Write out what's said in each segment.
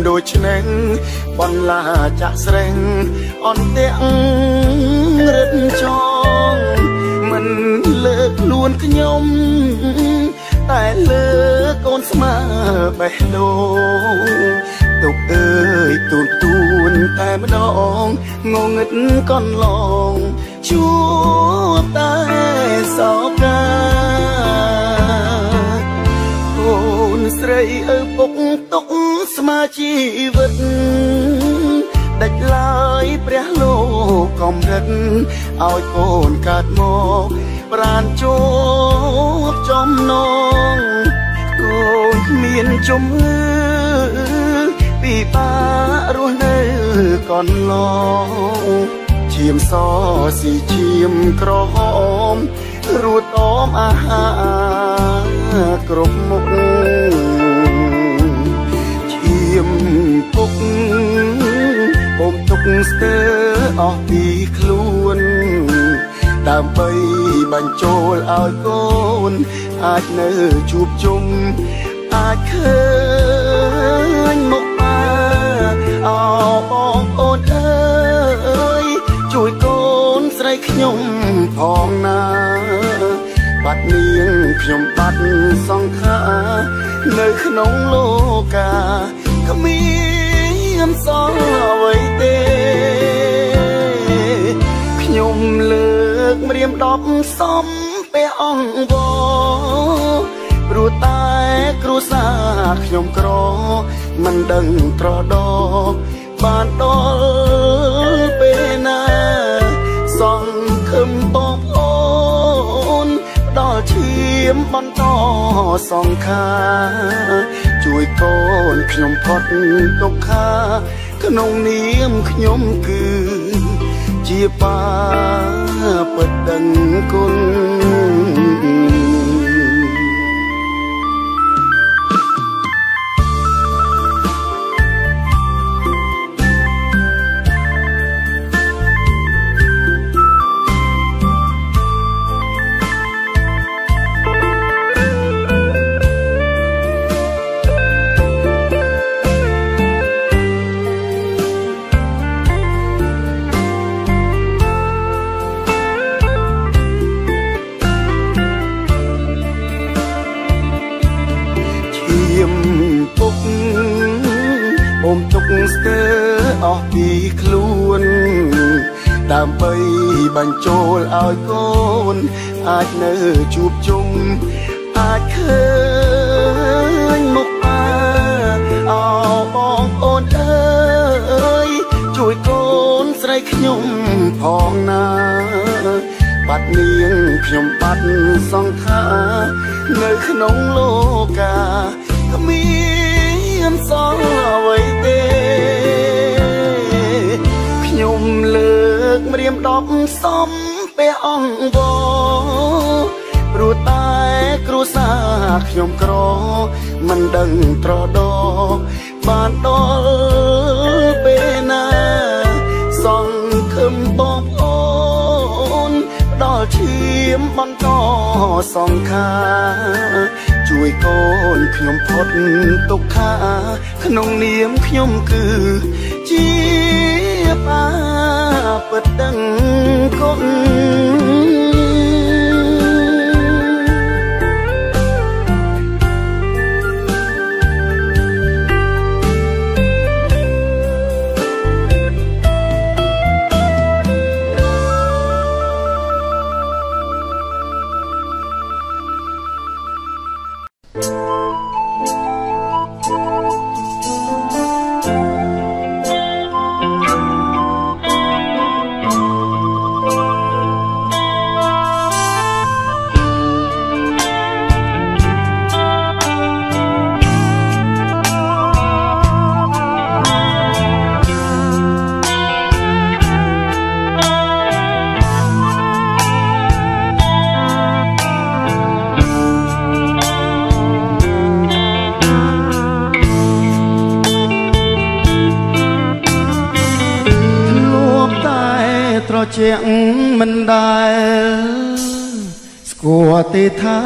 ដូចនឹងបន្លាចាក់ស្រេងអន់ទាំងរឹតចងមិនលើកខ្លួនខ្ញុំតែលើកូនស្មើបេះដូងទុកអើយទូនតែម្ដងងងឹតកន្លងជួបតែសោកាអូនស្រីឪពុកទុកស្មើជីវិតដាច់ឡើយព្រះលោកកំរិតឲ្យកូនកើតមកប្រានជួបចំណងកូនគ្មានជំងឺពិបាករស់នៅកន្លងឈាមសស៊ីឈាមក្រហមរួតអមអាហារគ្រប់មុខពុកអុំទុកស្ទើអស់ពីខ្លួនដើម្បីបញ្ចូលឲ្យកូនអាចនៅជួបជុំអាចឃើញមុខមាអោបងប្អូនអើយជួយកូនស្រីខ្ញុំផងណាបាត់នាងខ្ញុំបាត់សង្ខារនៅក្នុងលោកាគ្មានសល់អ្វីទេខ្ញុំលើកម្រាម10សំពេលអង្គវព្រោះតែគ្រួសារខ្ញុំក្រមិនដឹងត្រដោកបានដល់ពេលណាសង្ឃឹមបងប្អូនដល់ឈាមបន្តសង្ខារជួយកូនខ្ញុំផុតទុក្ខាក្នុងនាមខ្ញុំគឺជាបាពិតដឹងគុណស្ទើអស់ពីខ្លួនដើម្បីបញ្ចូលឲ្យកូនអាចនៅជួបជុំអាចឃើញមុខមាអោបងប្អូនអើយជួយកូនស្រីខ្ញុំផងណាបាត់នាងខ្ញុំបាត់សង្ខារនៅក្នុងលោកាគ្មានសល់អ្វីទេខ្ញុំលើកម្រាម10សំពេលអង្គវព្រោះតែគ្រួសារខ្ញុំក្រមិនដឹងត្រដោកបានដល់ពេលណាសង្ឃឹមបងប្អូនដល់ឈាមបន្តសង្ខារជួយកូនខ្ញុំផុតទុក្ខាក្នុងនាមខ្ញុំគឺជាបាពិតដឹងគុណ ជាក់មិនដែលស្គាល់ទេថា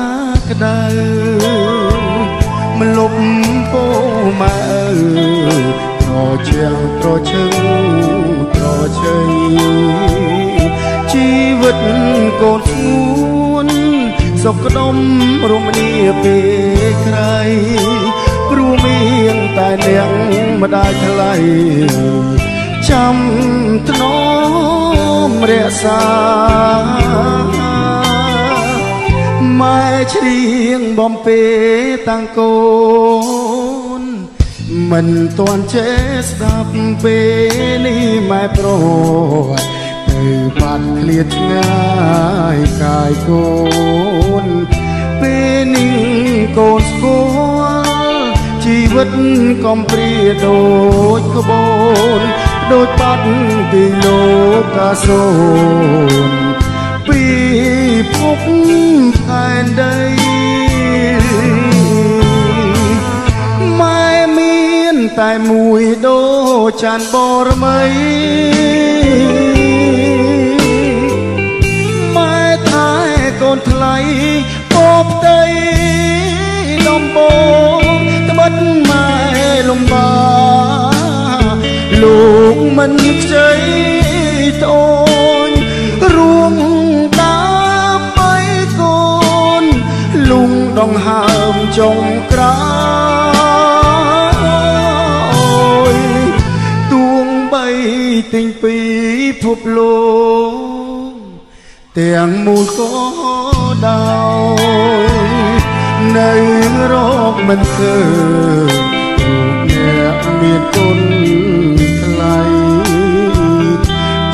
ក្តៅមិនលុបពោម៉ែត្រជាក់ត្រឈឹងត្រជ័យជីវិតកូនស្ងួនសុខក្តុំរមនាពេលក្រៃព្រោះមានតែអ្នកម្ដាយថ្លៃចាំធ្នមរក្សាម៉ែច្រៀងបំពេតាំងកូនមិនទាន់ចេះស្ដាប់ពេលនេះម៉ែប្រត់ទៅបាត់ឃ្លាតឆ្ងាយកាយកូនពេលនេះកូនស្គាល់ជីវិតកំព្រាដូចក្បូនដូចបាត់ពីលោកកាសូនពីភពផែនដីម៉ែមានតែមួយដូចចានបរមីម៉ែថែកូនថ្លៃបបតីដំបងត្បិតម៉ែលំបាលោកមិនខ្ចីត្អូនរួមដើម្បីកូនលុងដងហើមចុងក្រោយទួងបីទិញពីភពលោកទាំងមូលក៏ដោយនៅរកមិនឃើញអ្នកមានគុណថ្លៃ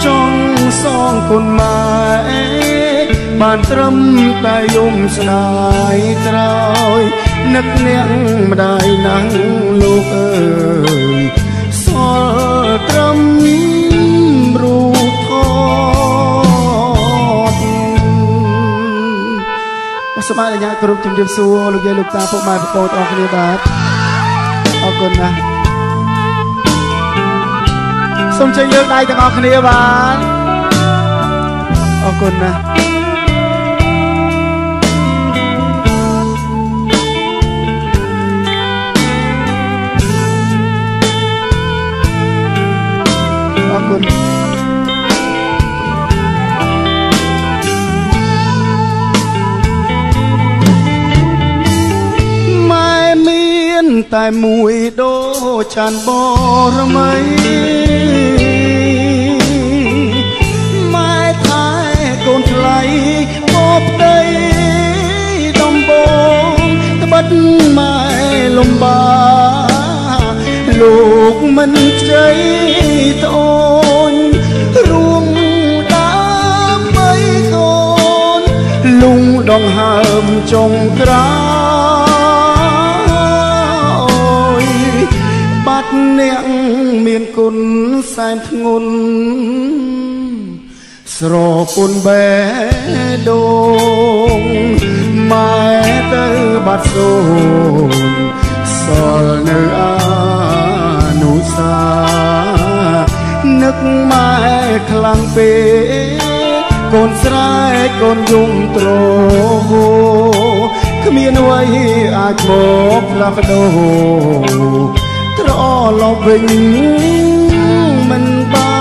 ចង់សងគុណម៉ែបានត្រឹមតែយំស្ដាយក្រោយនឹកអ្នកម្ដាយណាស់លោកអើយសល់ត្រឹមរូបថតសម័យអាញាគ្រប់ជំរាបសួរលោកយាយលោកតាពុកម៉ែបងប្អូនអរគ្នាបាទអរគុណណាស់សូមជើញលើកដៃទាំងអស់គ្នាបាទអរគុណណាស់អរគុណម៉ែមានតែមួយដូចចានបរមីម៉ែថែកូនថ្លៃបបតីដំបងត្បិតម៉ែលំបាលោកមិនខ្ចីត្អូនរួមដើម្បីកូនលុងដងហើមចុងក្រោយបាត់អ្នកមានគុណសែនធ្ងន់ស្រពុនបេះដូងម៉ែទៅបាត់សូនសល់នៅអានុសានឹកម៉ែខ្លាំងពេកកូនស្រែកកូនយំទ្រហោគ្មានអ្វីអាចមកផ្លាស់ប្ដូរត្រឡប់វិញមិនបាន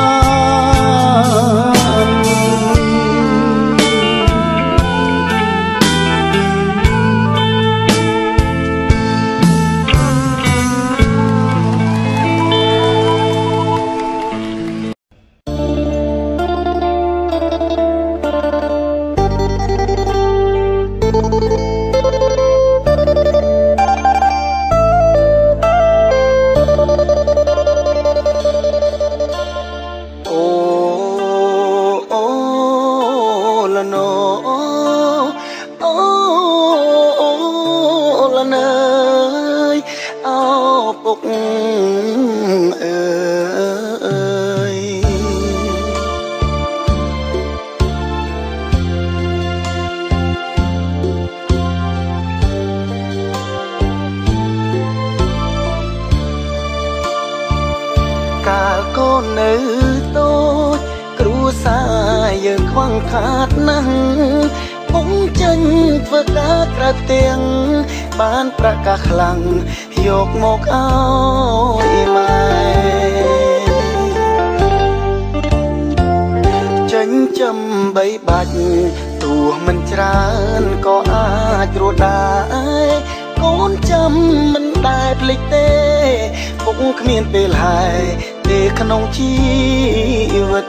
យើងខ្វះខាតណាស់ពុំចេញធ្វើការក្រៅផ្ទាំងបានប្រកាសខ្លាំងយកមកឲ្យម៉ែចិញ្ចឹមបីបាច់ទោះមិនច្រើនក៏អាចរស់ដែរកូនចាំមិនដែលភ្លេចទេពុកគ្មានពេលហើយទេក្នុងជីវិត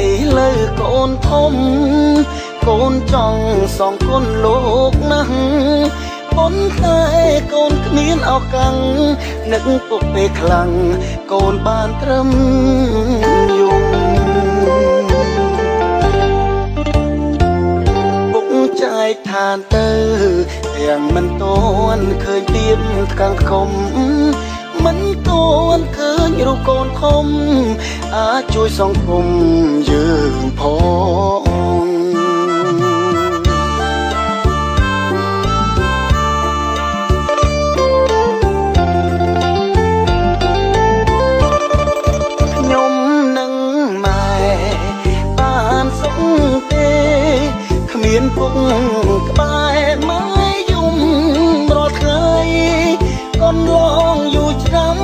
ឥឡូវកូនធំកូនចង់សងគុណលោកណាស់ប៉ុន្តែកូនគ្មានឱកាសនឹកពុកពេលខ្លាំងកូនបានត្រឹមយំពុកចែកឋានទៅទាំងមិនតន់ឃើញទៀបខាងខំមិនតន់ឃើញរូបកូនធំអាចជួយសង្គមយើងផងខ្ញុំនឹងម៉ែបានសុខទេគ្មានពុកក្បែរម៉ែយំរាល់ថ្ងៃកូនឡងយូរឆ្នាំ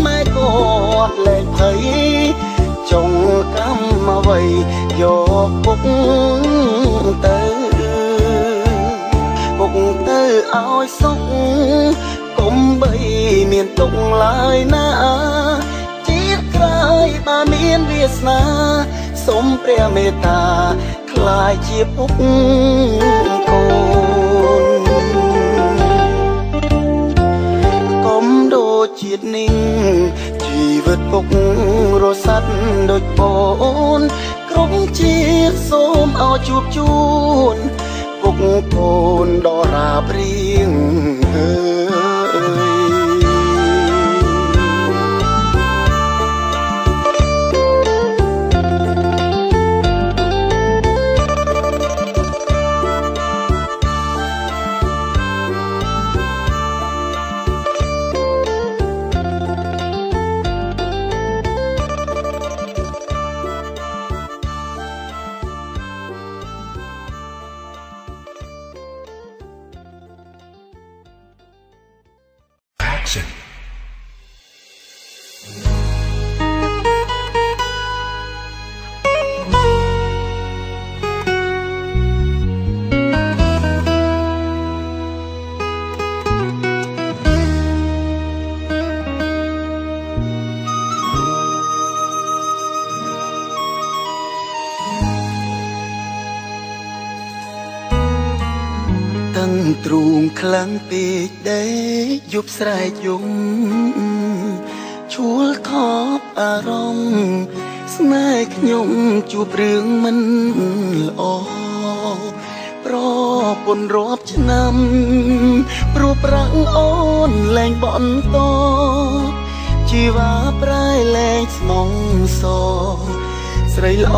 ម៉ែគាត់លែងភ័យចុងកម្មអ្វីយកពុកទៅឲ្យសុខកុំបីមានទុកឡើយណាជាតិក្រោយបើមានវាសនាសូមព្រះមេត្តាខ្លាយជាពុកកូនកុំដូចជាតិនេះជីវិតពុករសាត់ដូចបូនគ្រប់ជាតិសូមឲ្យជួបជូនពុកកូនដរាបរៀងអើយទ្រូងខ្លាំងពេកដែរយប់ស្រែកយំឈួលថប់អារម្មណ៍ស្នេហ៍ខ្ញុំជួបរឿងមិនល្អប្រពន្ធរាប់ឆ្នាំព្រោះប្រាំងអូនលែងបបន្តជីវ៉ាប្រែលែងស្មងសស្រីល្អ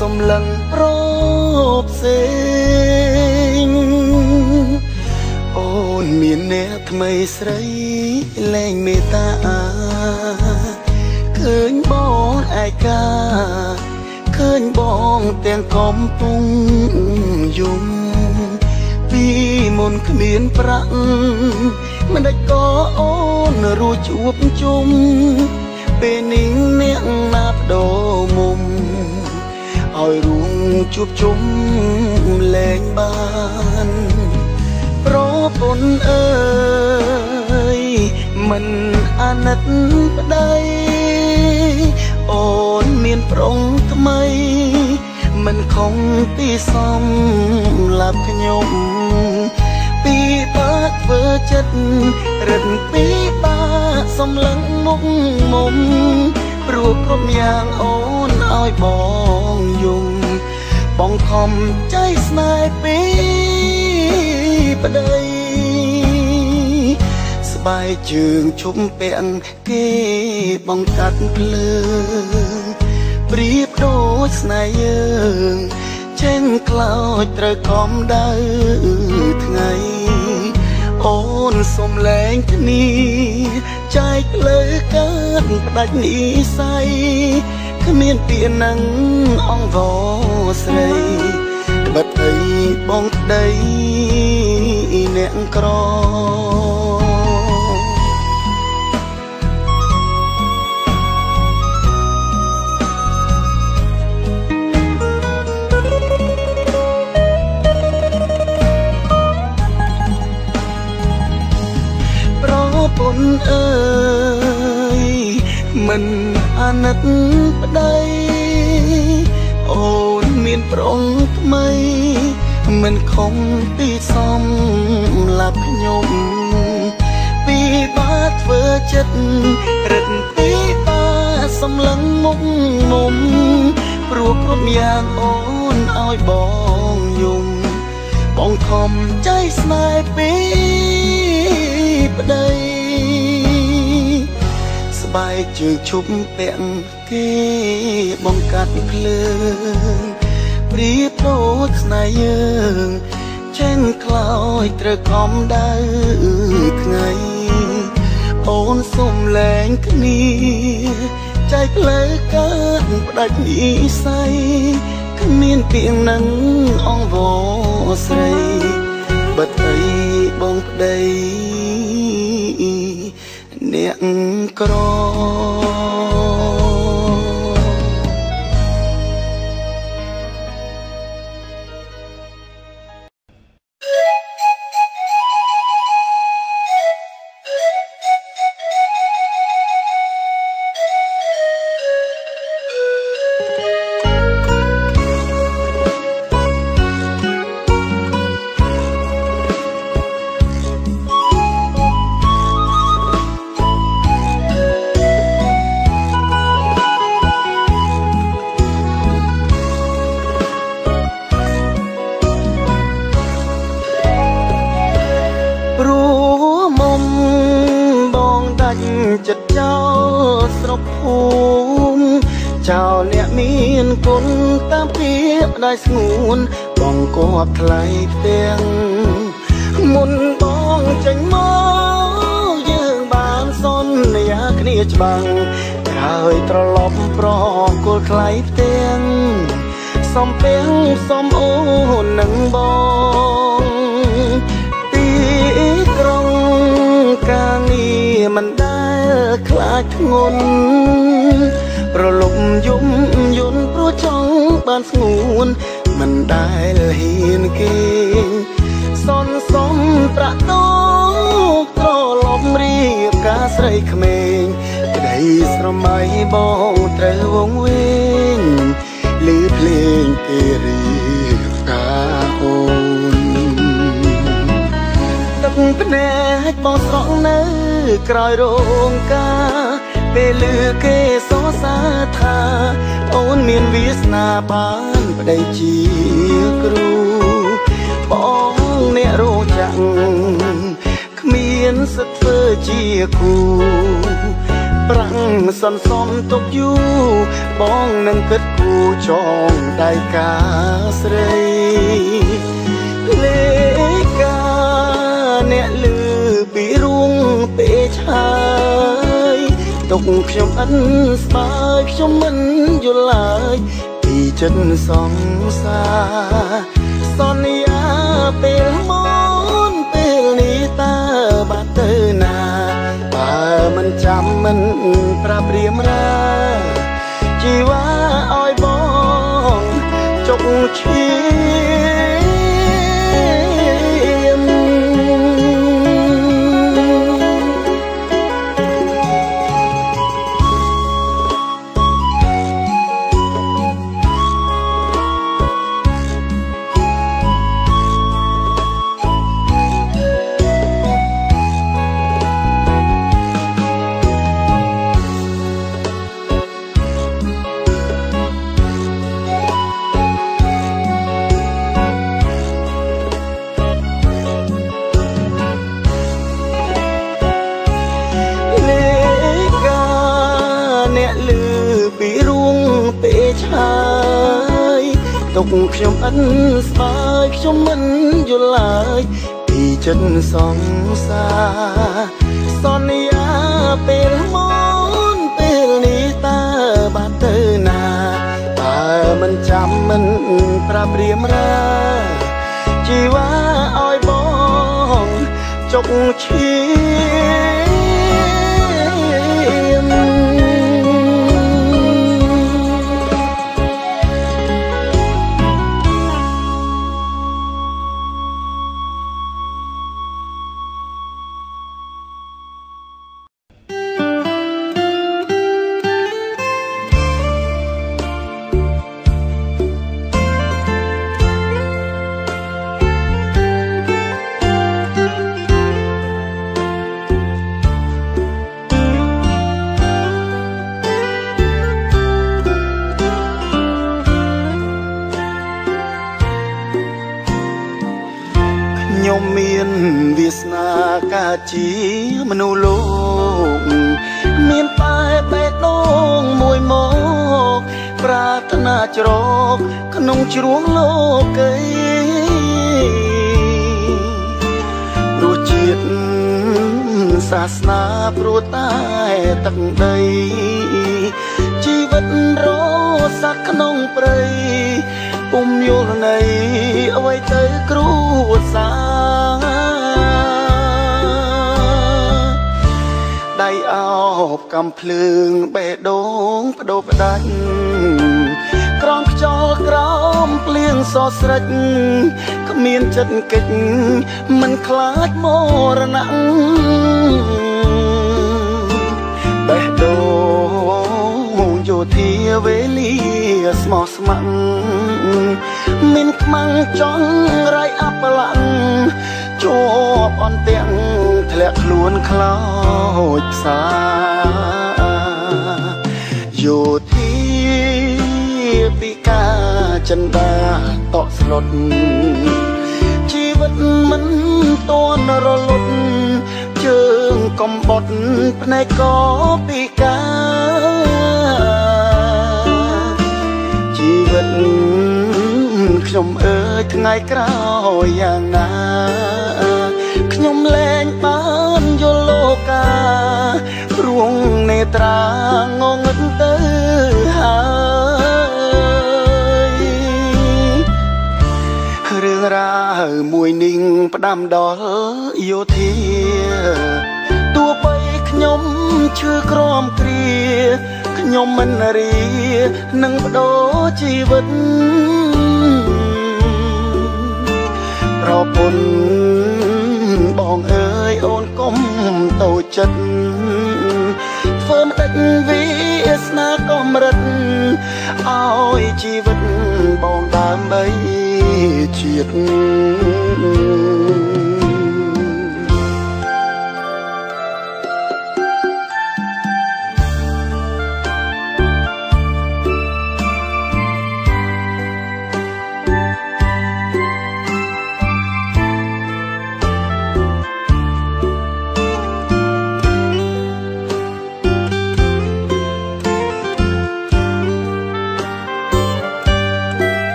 សំឡឹងប្រផ្សេងអូនមានអ្នកថ្មីស្រីលែងមេត្តាឃើញបងឯកាឃើញបងទាំងកំពុងយំពីមុនគ្មានប្រាក់មិនដេចក៏អូនរួចជួបជុំពេលនេះអ្នកណាបដូរមុំឲ្យរួមជួបជុំលែងបានប្រពន្ធអើយមិនអាណិតប្តីអូនមានប្រុងថ្មីមិនខំពីសំឡាប់ខ្ញុំពីបាក់ធ្វើចិត្តរិនពីបាក់សំឡឹងមុខមុំព្រោះគ្រប់យ៉ាងអូនឲ្យបងយំបងខំใจស្នេហ៍ពីប្តីស្បែកជើងឈុំពាក់គេបង្កាត់ភ្លើងប្រៀបដូចស្នេហ៍យើងចេញខ្លោចត្រូវខំដៅថ្ងៃអូនសុំលែងគ្នាចែកលើកើតផ្ដាច់និស័យគ្ម មានពាក្យនឹងអង្វរស្រីបិទអីបងប្តីអ្នកក្រពុនអើយមិនអាណិតប្តីអូនមានប្រុងថ្មីមិនខំពីសំឡាប់ខ្ញុំពីបាធ្វើចិត្តរឹតពីបាសំឡឹងមុខមុំព្រោះគ្រប់យ៉ាងអូនឲ្យបងយំបងខំใจស្នេហ៍ពីប្តីស្បែកជើងឈប់ពាក់គេបងកាត់ភ្លើងព្រៀបដូចស្នេហ៍យើងចេញខ្លោចត្រូវខំដៅថ្ងៃអូនសុំលែងគ្នាចែកផ្លូវកើតផ្ដាច់និស័យគ្មានពាក្យនឹងអង្វរស្រីបិទអីបងប្តីអ្នកក្រចិត្តចោលស្រុកភូមិចោលអ្នកមានគុណតាមពីម្ដាយស្ងួនបងក៏ថ្លៃផ្ទាំងមុនបងចេញមកយើងបានសន្យាគ្នាច្បាំងហើយត្រឡប់ប្រគល់ថ្លៃផ្ទាំងសំពេងសំអូននឹងបងទីក្រុងការងារមិនខ្លាចធ្ងន់ប្រលប់យំយន់ព្រោះចង់បានស្ងួនមិនដែលហ៊ានគេសនសំប្រាក់តោត្រឡប់រៀបការស្រីក្មេងក្តីស្រមៃបងត្រូវវងវែងលឺភ្លេងគេរៀបការអូនទឹកភ្នែកបងស្រក់នៅក្រោយរោងការពេលឮគេសរសើរថាអូនមានវាសនាបានប្តីជាគ្រូបងអ្នករោចាំងគ្មានសិទ្ធធ្វើជាគូប្រាំងសន្សំទុកយូរបងនឹងគិតគូចងដៃកាស្រីលេកាអ្នកលឺពីរួងពេលឆាយទុកខ្ញុំអិនស្បើយខ្ញុំមិនយល់ឡើយពីចិត្តសង្សារសន្យាពេលមុនពេលនេះតើបាត់ទៅណាបើមិនចាំមិនប្រាប់រៀមរាជីវ៉ាឲ្យបងចុកឈាទុកខ្ញុំអិនស្បើយខ្ញុំមិនយល់ឡើយពីចិត្តសង្សារសន្យាពេលមុនពេលនេះតើបាត់ទៅណា មិនចាំមិនប្រាប់រៀមរាជីវ៉ាឲ្យបងចុកឈាមខ្ញុំមានវាសនាកើតជាមនុស្សលោកមានតែបេះដូងមួយមកប្រាថ្នាច្រកក្នុងជ្រោះលោកីព្រោះជាតិសាសនាព្រោះតែទឹកដីជីវិតរស់សក្ក្នុងព្រៃពុំយល់នៃអ្វីទៅគ្រួសារដៃអោបកំភ្លើងបេះដូងបដូរផ្ដាច់ក្រំខ្យល់ក្រោមភ្លៀងសស្រិចគ្មានចិត្តកិច្ចមិនខ្លាចមរណៈបេះដូងយោធាវេលាស្មោះស្ម័គ្រមានខ្មាំងចង់រៃអបឡាំងជាប់អន្ទាំងធ្លាក់ខ្លួនខ្លោចផ្សាយោធាពីការចិន្តាតក់ស្លុតជីវិតមិនតន់រលត់ជើងកំបុតភ្នែកក៏ពីការជីវិតខ្ញុំអើយថ្ងៃក្រោយយ៉ាងណាខ្ញុំលែងបានយល់លោការួងនេត្រាងងឹតទៅហើយរឿងរ៉ាវមួយនេះផ្ដាំដល់យោធាទោះបីខ្ញុំឈឺក្រំគ្រាខ្ញុំមិនរីនឹងបដូរជីវិតប្រពន្ធបងអើយអូនកុំតូចចិត្តធ្វើមិនដេចវាសនាកំរិតឲ្យជីវិតបងដើម្បីជាតិ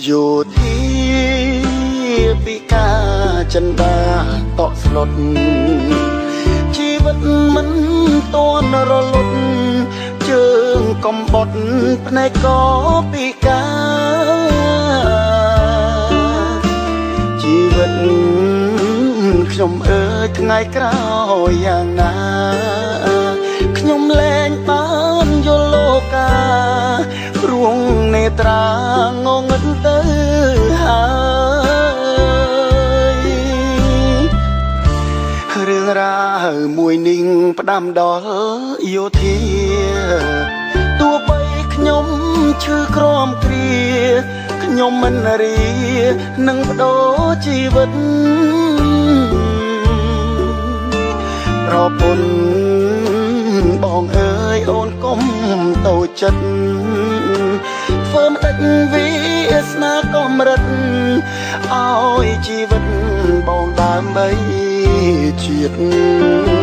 យោធាពីការចិន្តាតក់ស្លុតជីវិតមិនតន់រលត់ជើងកំបុតភ្នែកក៏ពីការជីវិតខ្ញុំអើយថ្ងៃក្រោយយ៉ាងណាខ្ញុំលែងបានយល់លោការួងនេត្រាងងឹតទៅហើយរឿងរ៉ាវមួយនេះផ្ដាំដល់យោធាទោះបីខ្ញុំឈឺក្រំគ្រាខ្ញុំមិនរីនឹងបដូរជីវិតប្រពន្ធបងអើយអូនកុំតូចចិត្តធ្វើមិនដេចវាសនាកំរិតឲ្យជីវិតបងដើម្បីជាតិ